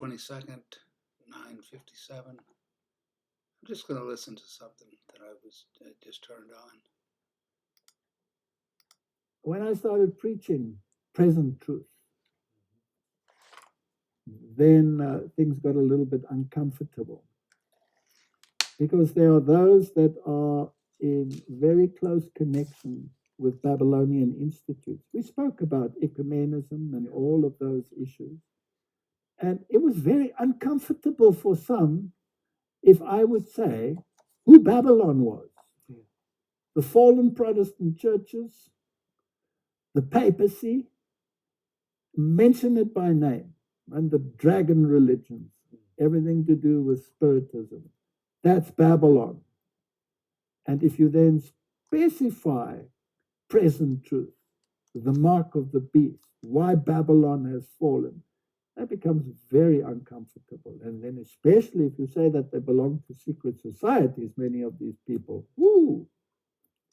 22nd, 9:57. I'm just going to listen to something that I just turned on. When I started preaching present truth, then things got a little bit uncomfortable because there are those that are in very close connection with Babylonian institutes. We spoke about ecumenism and all of those issues. And it was very uncomfortable for some if I would say who Babylon was. The fallen Protestant churches, the papacy, mention it by name, and the dragon religions, everything to do with spiritism. That's Babylon. And if you then specify present truth, the mark of the beast, why Babylon has fallen, that becomes very uncomfortable. And then especially if you say that they belong to secret societies, many of these people,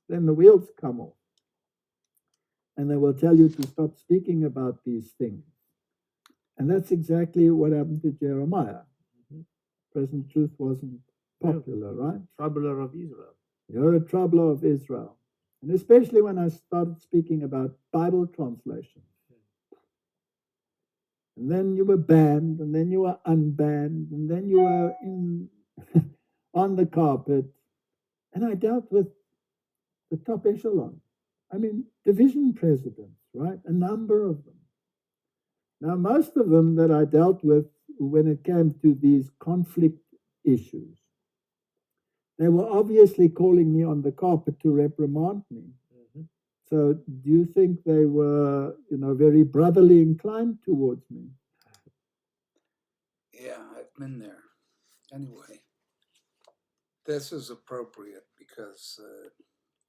then the wheels come off. And they will tell you to stop speaking about these things. And that's exactly what happened to Jeremiah. Present truth wasn't popular, right? Troubler of Israel. You're a troubler of Israel. And especially when I started speaking about Bible translation. And then you were banned, and then you were unbanned, and then you were in on the carpet. And I dealt with the top echelon. I mean, division presidents, right? A number of them. Now, most of them that I dealt with when it came to these conflict issues, they were obviously calling me on the carpet to reprimand me. So do you think they were, very brotherly inclined towards me? Yeah, I've been there. Anyway, this is appropriate because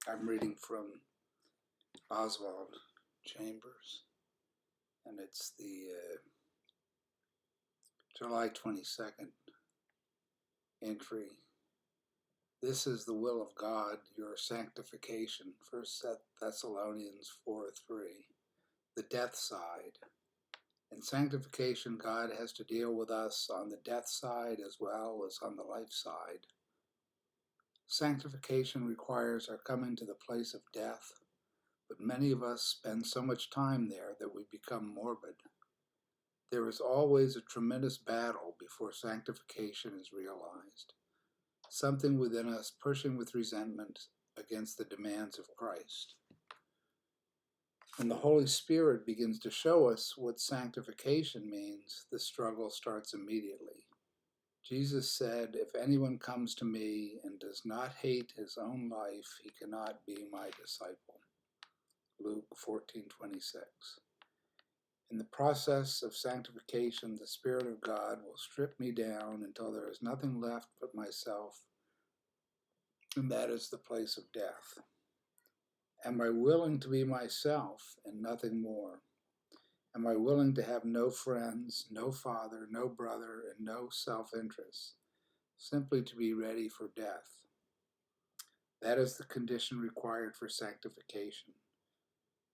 I'm reading from Oswald Chambers, and it's the July 22nd entry. This is the will of God, your sanctification. 1 Thessalonians 4:3. The death side. In sanctification, God has to deal with us on the death side as well as on the life side. Sanctification requires our coming to the place of death, but many of us spend so much time there that we become morbid. There is always a tremendous battle before sanctification is realized. Something within us pushing with resentment against the demands of Christ. When the Holy Spirit begins to show us what sanctification means, the struggle starts immediately. Jesus said, "If anyone comes to me and does not hate his own life, he cannot be my disciple." Luke 14:26. In the process of sanctification, the Spirit of God will strip me down until there is nothing left but myself, and that is the place of death. Am I willing to be myself and nothing more? Am I willing to have no friends, no father, no brother, and no self-interest, simply to be ready for death? That is the condition required for sanctification.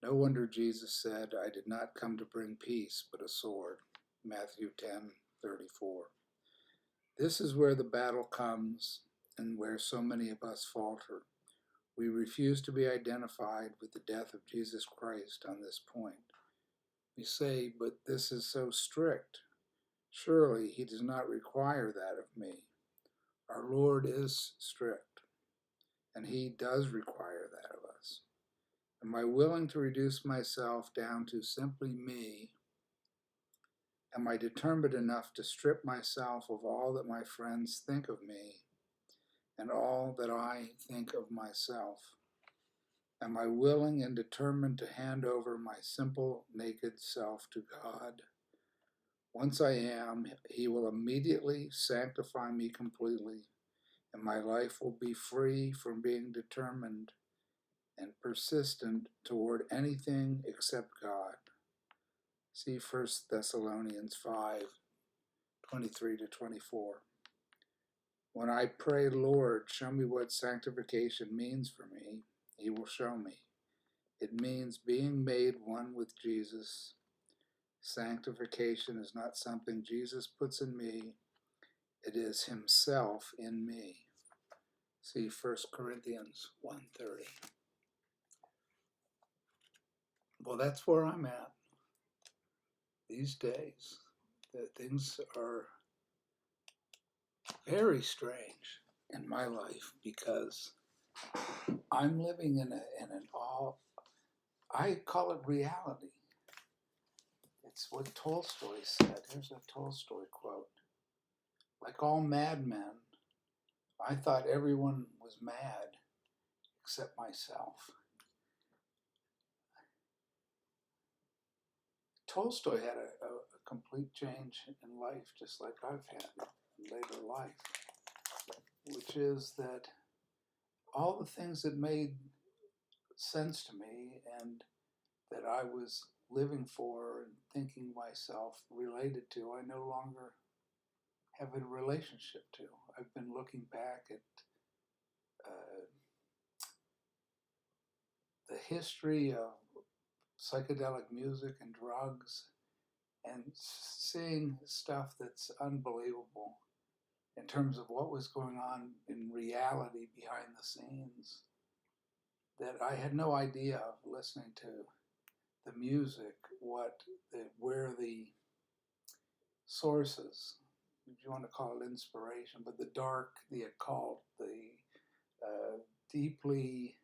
No wonder Jesus said, "I did not come to bring peace, but a sword." Matthew 10:34. This is where the battle comes and where so many of us falter. We refuse to be identified with the death of Jesus Christ on this point. We say, "But this is so strict. Surely he does not require that of me." Our Lord is strict, and he does require that of us. Am I willing to reduce myself down to simply me? Am I determined enough to strip myself of all that my friends think of me and all that I think of myself? Am I willing and determined to hand over my simple, naked self to God? Once I am, he will immediately sanctify me completely, and my life will be free from being determined and persistent toward anything except God. See 1 Thessalonians 5:23-24. When I pray, "Lord, show me what sanctification means for me," he will show me. It means being made one with Jesus, Sanctification is not something Jesus puts in me, it is himself in me. See 1 Corinthians 1:30. Well, that's where I'm at these days. Things are very strange in my life because I'm living in an all, I call it reality. It's what Tolstoy said. Here's a Tolstoy quote. Like all madmen, I thought everyone was mad except myself. Tolstoy had a complete change in life, just like I've had in later life, which is that all the things that made sense to me and that I was living for and thinking myself related to, I no longer have a relationship to. I've been looking back at the history of psychedelic music and drugs and seeing stuff that's unbelievable in terms of what was going on in reality behind the scenes that I had no idea of listening to the music, where the sources, if you want to call it inspiration, but the dark, the occult, the deeply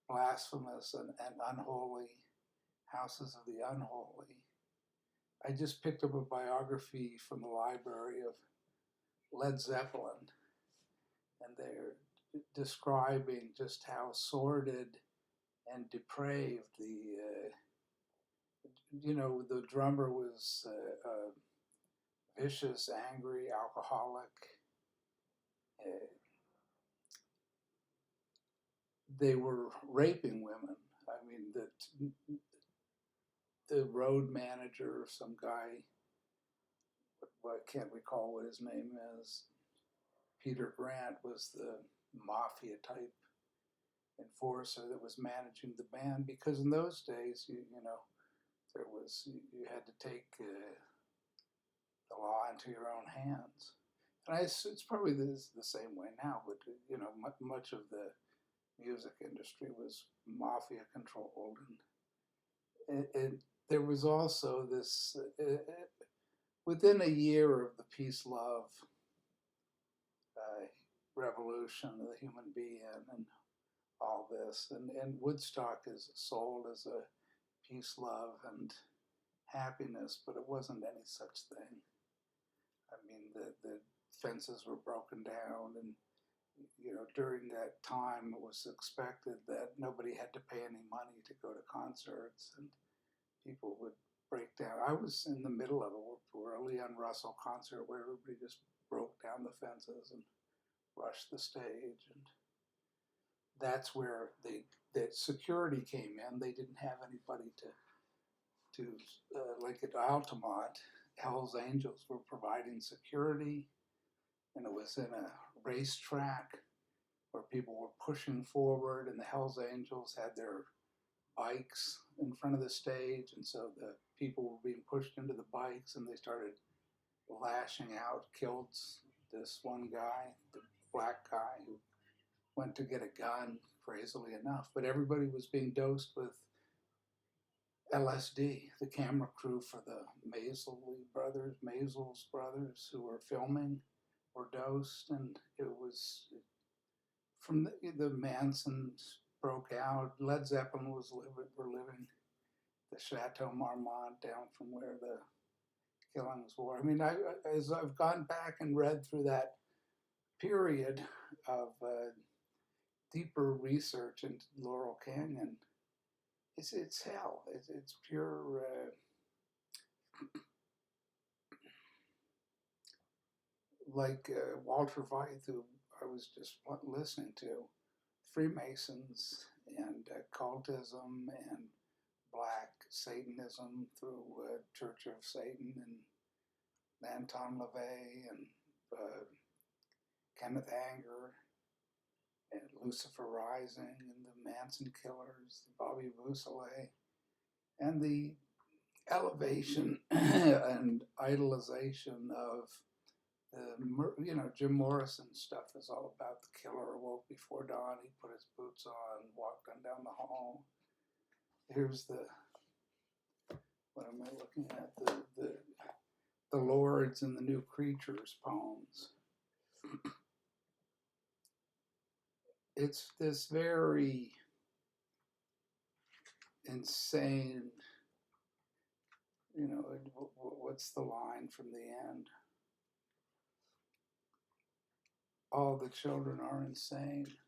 blasphemous and unholy houses of the unholy. I just picked up a biography from the library of LedZeppelin, and they're describing just how sordid and depraved the drummer was vicious, angry, alcoholic. They were raping women. I mean, the road manager, some guy, I can't recall what his name is, Peter Grant, was the mafia type enforcer that was managing the band, because in those days, you had to take the law into your own hands. And it's probably the same way now, but much of the music industry was mafia controlled, and there was also this within a year of the peace love revolution of the human being and all this, and Woodstock is sold as a peace, love, and happiness, but it wasn't any such thing. I mean, the fences were broken down, and during that time, it was expected that nobody had to pay any money to go to concerts, and people would break down. I was in the middle of a Leon Russell concert where everybody just broke down the fences and rushed the stage, and that's where the security came in. They didn't have anybody to like at Altamont, Hell's Angels were providing security, and it was in a racetrack where people were pushing forward, and the Hell's Angels had their bikes in front of the stage, and so the people were being pushed into the bikes, and they started lashing out, killed this one guy, the black guy, who went to get a gun, crazily enough, but everybody was being dosed with LSD. The camera crew for the Maisels brothers who were filming were dosed, and it was from the Mansons broke out. Led Zeppelin were living the Chateau Marmont down from where the killings were. I mean, as I've gone back and read through that period of deeper research into Laurel Canyon, it's hell. It's pure. Like Walter Veith, who I was just listening to, Freemasons and cultism and black Satanism through Church of Satan and Anton LaVey and Kenneth Anger and Lucifer Rising and the Manson Killers, Bobby Beausoleil, and the elevation and idolization of Jim Morrison stuff is all about the killer awoke before dawn. He put his boots on, walked on down the hall. Here's what am I looking at? The Lords and the New Creatures poems. It's this very insane, what's the line from the end? All the children are insane,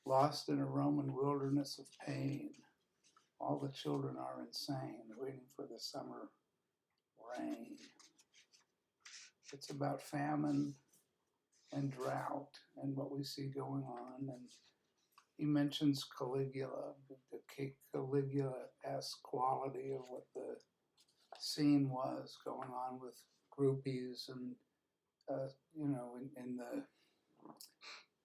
lost in a Roman wilderness of pain. All the children are insane, waiting for the summer rain. It's about famine and drought and what we see going on. And he mentions Caligula, the Caligula-esque quality of what the scene was going on with groupies and, in the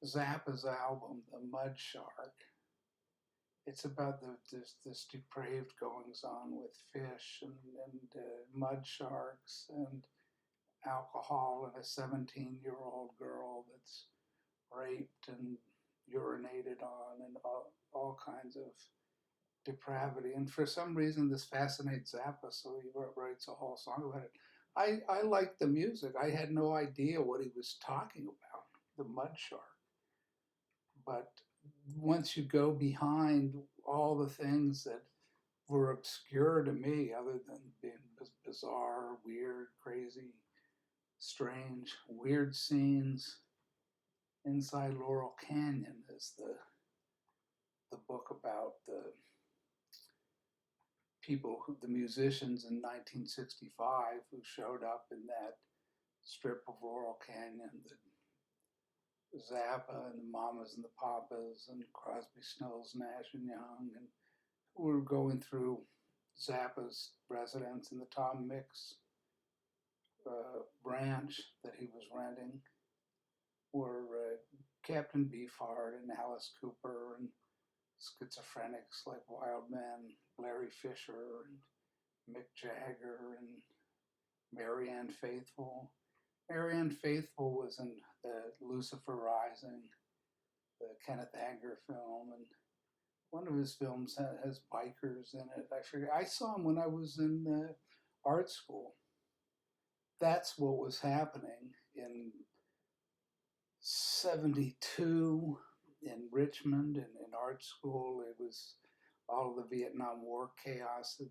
Zappa's album, The Mud Shark. It's about this depraved goings on with fish and mud sharks and alcohol and a 17-year-old girl that's raped and urinated on and all kinds of depravity. And for some reason, this fascinates Zappa, so he writes a whole song about it. I liked the music. I had no idea what he was talking about, the mud shark. But once you go behind all the things that were obscure to me, other than being bizarre, weird, crazy, strange, weird scenes inside Laurel Canyon, is the book about the people, the musicians in 1965 who showed up in that strip of Laurel Canyon, the Zappa and the Mamas and the Papas and Crosby, Stills, Nash and Young, and who were going through Zappa's residence in the Tom Mix ranch that he was renting, were Captain Beefheart and Alice Cooper and schizophrenics like Wildman, Larry Fisher and Mick Jagger and Marianne Faithfull. Marianne Faithfull was in Lucifer Rising, the Kenneth Anger film, and one of his films has bikers in it. I forget. I saw him when I was in art school. That's what was happening in 1972 in Richmond in art school. It was all of the Vietnam War chaos. The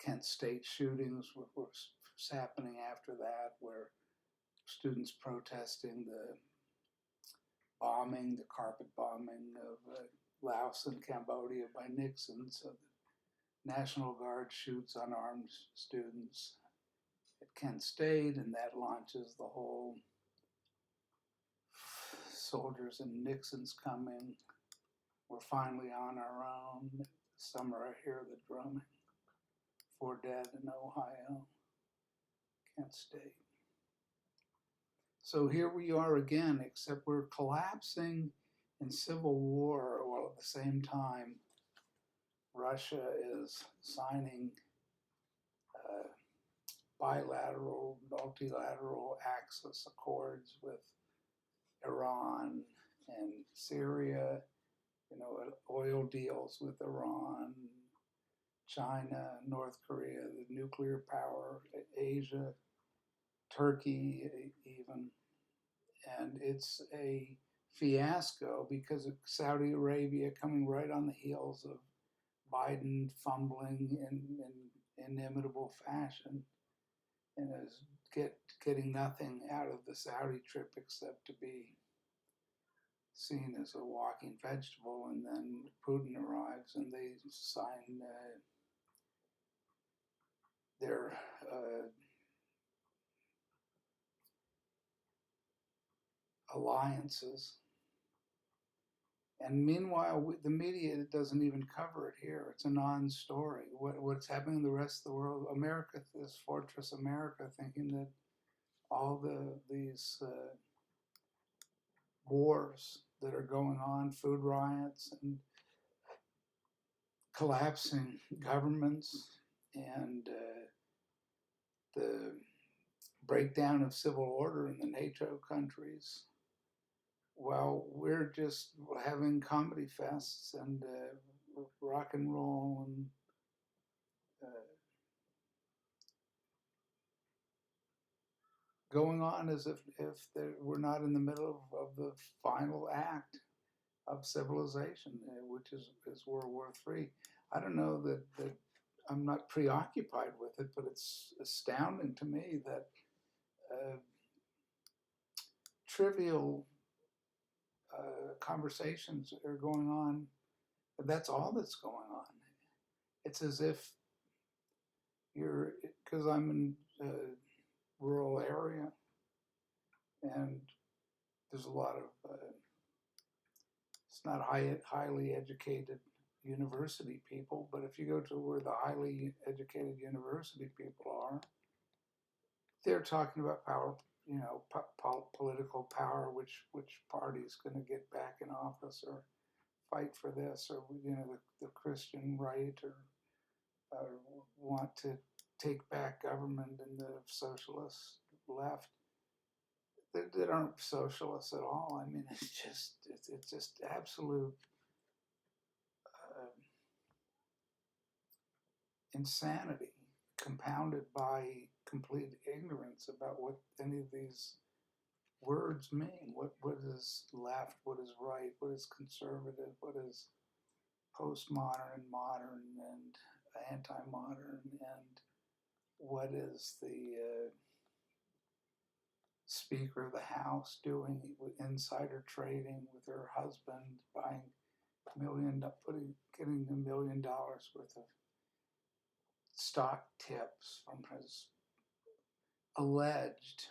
Kent State shootings were happening after that, where students protesting the bombing, the carpet bombing of Laos and Cambodia by Nixon. So the National Guard shoots unarmed students at Kent State, and that launches the whole soldiers and Nixon's coming. We're finally on our own. Summer I hear the drumming. 4 dead in Ohio. Kent State. So here we are again, except we're collapsing in civil war, while at the same time Russia is signing bilateral, multilateral access accords with Iran and Syria, oil deals with Iran, China, North Korea, the nuclear power, Asia, Turkey even. And it's a fiasco because of Saudi Arabia coming right on the heels of Biden fumbling in inimitable fashion and is getting nothing out of the Saudi trip except to be seen as a walking vegetable. And then Putin arrives and they sign their alliances. And meanwhile, the media doesn't even cover it here. It's a non-story. What's happening in the rest of the world? America, this Fortress America, thinking that all these wars that are going on, food riots and collapsing governments and the breakdown of civil order in the NATO countries, while we're just having comedy fests and rock and roll and going on as if we're not in the middle of the final act of civilization, which is World War III. I don't know that I'm not preoccupied with it, but it's astounding to me that trivial conversations are going on. That's all that's going on. It's as if because I'm in a rural area, and there's a lot of, it's not highly educated university people, but if you go to where the highly educated university people are, they're talking about power, political power, which party is going to get back in office or fight for this, or the Christian right, or want to take back government, and the socialist left. They aren't socialists at all. I mean, it's just absolute insanity, compounded by complete ignorance about what any of these words mean. What is left? What is right? What is conservative? What is postmodern, modern, and anti-modern? And what is the Speaker of the House doing with insider trading with her husband, buying getting $1 million worth of stock tips from his alleged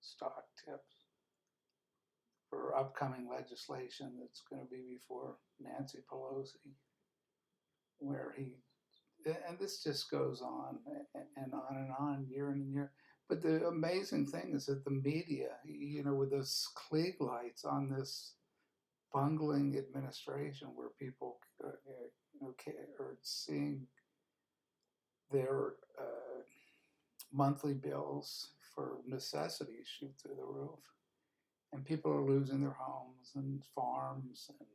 stock tips for upcoming legislation that's going to be before Nancy Pelosi, where and this just goes on and on and on, year in and year. But the amazing thing is that the media, with those Klieg lights on this bungling administration, where people, are seeing their monthly bills for necessities shoot through the roof, and people are losing their homes and farms and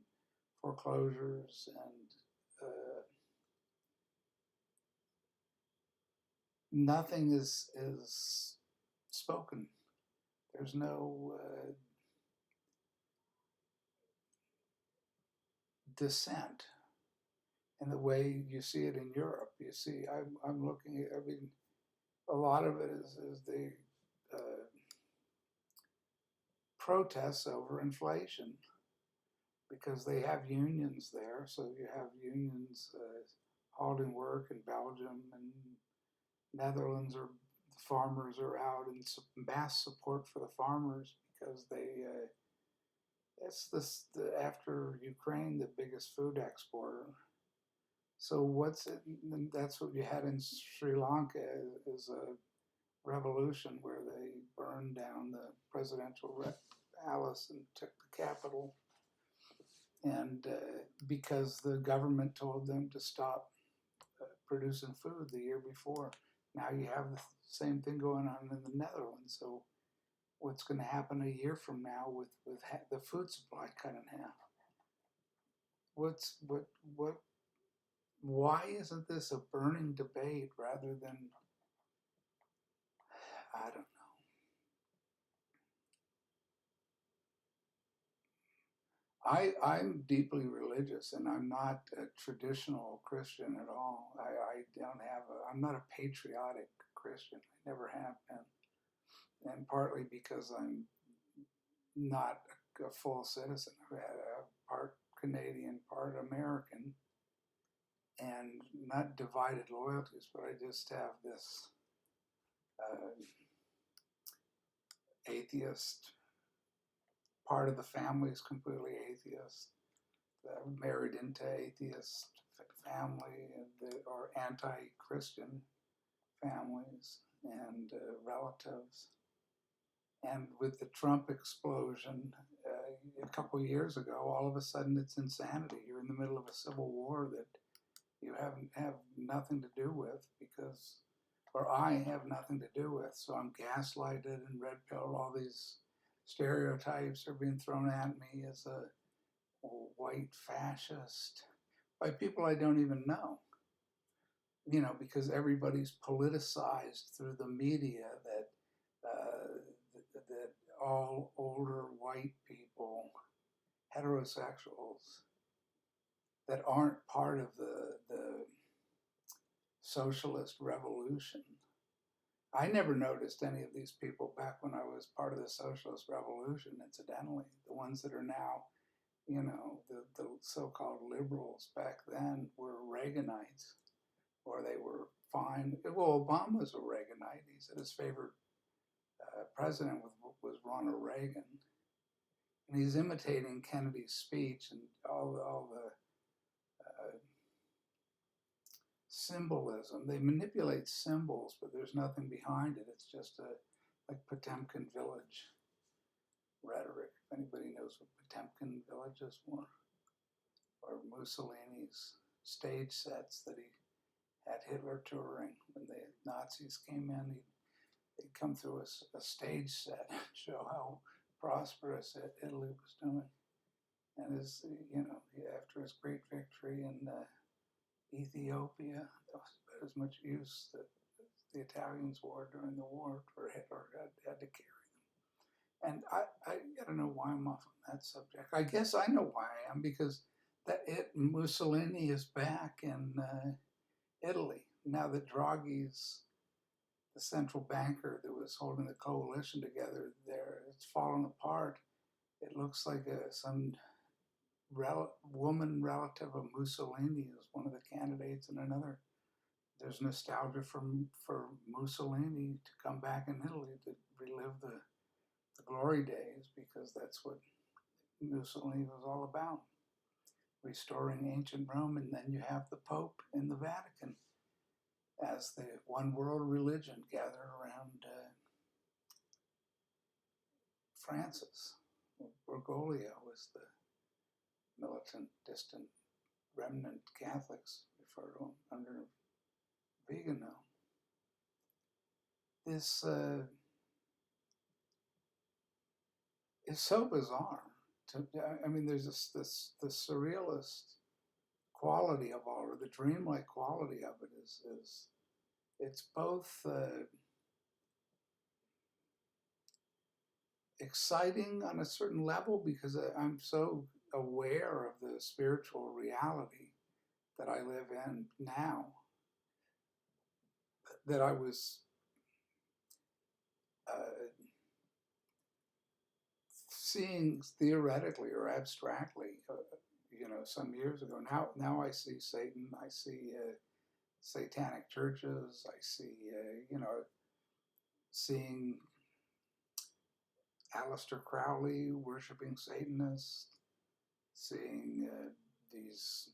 foreclosures, and nothing is spoken. There's no dissent in the way you see it in Europe. You see, I'm looking at, a lot of it is the protests over inflation, because they have unions there. So you have unions halting work in Belgium and Netherlands, or the farmers are out, and mass support for the farmers, because it's after Ukraine, the biggest food exporter. So that's what you had in Sri Lanka, is a revolution where they burned down the presidential palace and took the capital, and because the government told them to stop producing food the year before. Now you have the same thing going on in the Netherlands. So what's going to happen a year from now with the food supply cut in half? Why isn't this a burning debate rather than, I don't know. I'm deeply religious, and I'm not a traditional Christian at all. I'm not a patriotic Christian. I never have been. And partly because I'm not a full citizen. I've had a part Canadian, part American, and not divided loyalties, but I just have this atheist. Part of the family is completely atheist. Married into atheist family, or anti-Christian families and relatives. And with the Trump explosion a couple of years ago, all of a sudden it's insanity. You're in the middle of a civil war that you have nothing to do with because, or I have nothing to do with. So I'm gaslighted and red pilled. All these stereotypes are being thrown at me as a white fascist by people I don't even know. Because everybody's politicized through the media that all older white people, heterosexuals, that aren't part of the socialist revolution. I never noticed any of these people back when I was part of the socialist revolution, incidentally. The ones that are now, the so-called liberals back then were Reaganites, or they were fine. Well, Obama was a Reaganite. He said his favorite president was Ronald Reagan. And he's imitating Kennedy's speech and all the symbolism. They manipulate symbols, but there's nothing behind it. It's just like Potemkin Village rhetoric. If anybody knows what Potemkin Village is, or Mussolini's stage sets that he had Hitler touring when the Nazis came in, they'd come through a stage set and show how prosperous Italy was doing. And after his great victory in Ethiopia, that was about as much use that the Italians wore during the war, for Hitler had to carry them. And I don't know why I'm off on that subject. I guess I know why I am, because Mussolini is back in Italy now that Draghi's the central banker that was holding the coalition together there. It's fallen apart. It looks like some woman relative of Mussolini is one of the candidates, and another. There's nostalgia for Mussolini to come back in Italy to relive the glory days, because that's what Mussolini was all about, restoring ancient Rome. And then you have the Pope in the Vatican as the one world religion gathered around Francis. Bergoglio was the militant, distant, remnant Catholics refer to him under Vigano. This is so bizarre. There's the surrealist quality of all, or the dreamlike quality of it is it's both exciting on a certain level, because I'm so aware of the spiritual reality that I live in now, that I was seeing theoretically or abstractly, some years ago. Now I see Satan. I see satanic churches. I see, seeing Aleister Crowley worshiping Satanists, seeing these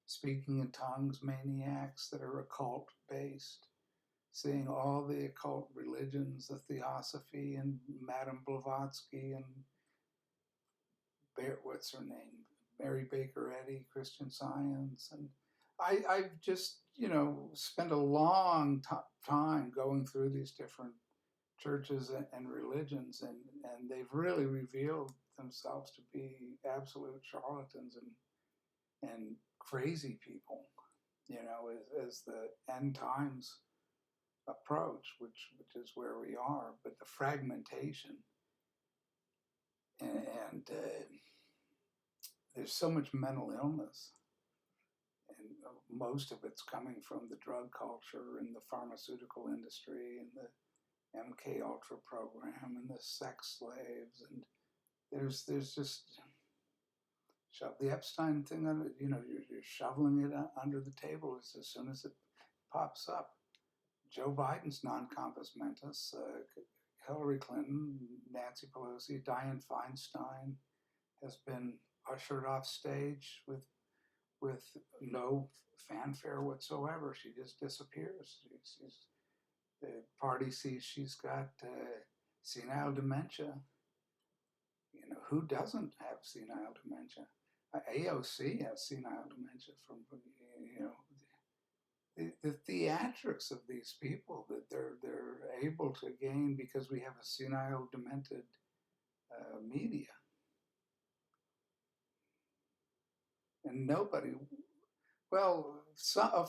speaking in tongues maniacs that are occult based, seeing all the occult religions, the Theosophy and Madame Blavatsky and what's her name, Mary Baker Eddy, Christian Science. And I've just, spent a long time going through these different churches and religions, and they've really revealed themselves to be absolute charlatans and crazy people, as the end times approach, which is where we are. But the fragmentation and there's so much mental illness, and most of it's coming from the drug culture and the pharmaceutical industry and the MK Ultra program and the sex slaves, and there's just shove the Epstein thing under, you're shoveling it under the table as soon as it pops up. Joe Biden's non-compos mentis, Hillary Clinton, Nancy Pelosi, Dianne Feinstein has been ushered off stage with no fanfare whatsoever. She just disappears. The party sees she's got senile dementia. Who doesn't have senile dementia? AOC has senile dementia from, the theatrics of these people that they're able to gain because we have a senile demented media. And nobody, well, a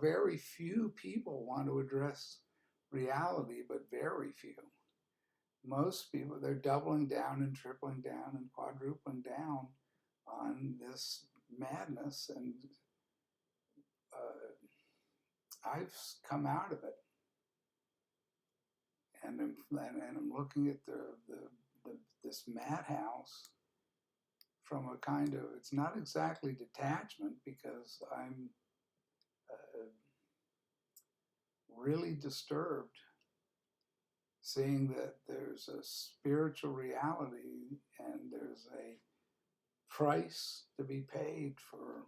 very few people want to address reality, but very few. Most people, they're doubling down and tripling down and quadrupling down on this madness, and I've come out of it, and I'm looking at this madhouse from a kind of, it's not exactly detachment, because I'm really disturbed seeing that there's a spiritual reality and there's a price to be paid for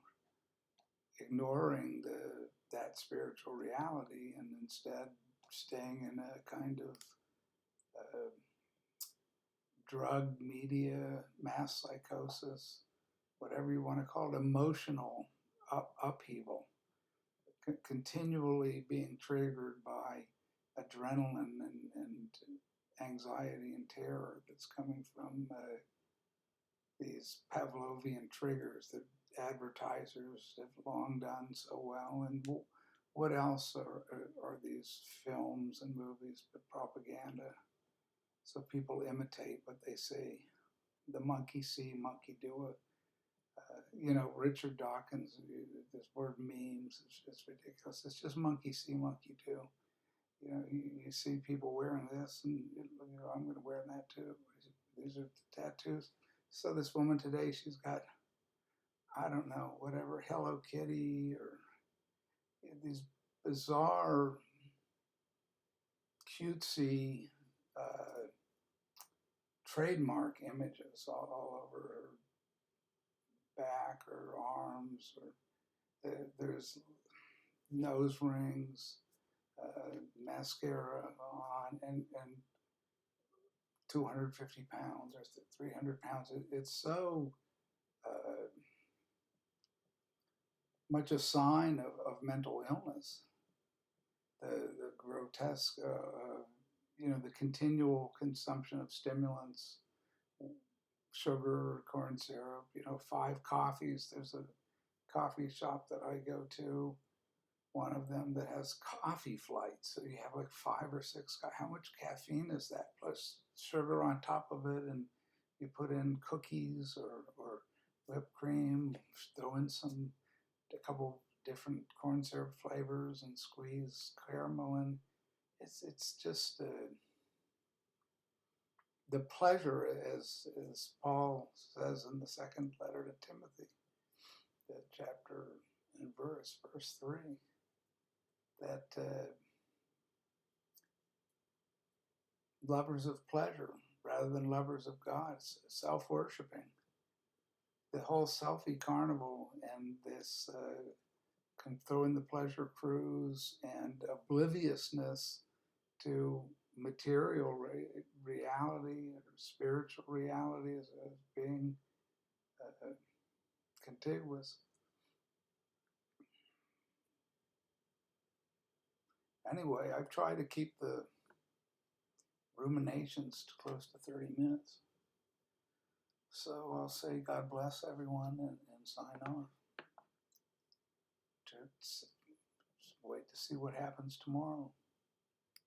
ignoring that spiritual reality and instead staying in a kind of drug media, mass psychosis, whatever you want to call it, emotional upheaval, continually being triggered by adrenaline and anxiety and terror that's coming from these Pavlovian triggers that advertisers have long done so well. And what else are these films and movies but propaganda? So people imitate what they see. The monkey see, monkey do it. Richard Dawkins, this word memes, it's ridiculous. It's just monkey see, monkey do. You see people wearing this, and I'm going to wear that too. These are the tattoos. So this woman today, she's got, I don't know, whatever, Hello Kitty or these bizarre, cutesy trademark images all over her back or arms, or there's nose rings, mascara on, and 250 pounds or 300 pounds. It's so much a sign of mental illness. The grotesque, the continual consumption of stimulants, sugar, corn syrup, 5 coffees. There's a coffee shop that I go to, one of them that has coffee flights. So you have like 5 or 6. How much caffeine is that? Plus sugar on top of it, and you put in cookies or whipped cream, throw in a couple different corn syrup flavors and squeeze caramel in. It's just the pleasure, as Paul says in the second letter to Timothy, that chapter and verse 3, that lovers of pleasure rather than lovers of God, self-worshiping, the whole selfie carnival, and this throwing the pleasure cruise and obliviousness to material reality or spiritual reality as being contiguous. Anyway, I've tried to keep the ruminations to close to 30 minutes. So I'll say God bless everyone and sign off. Just wait to see what happens tomorrow.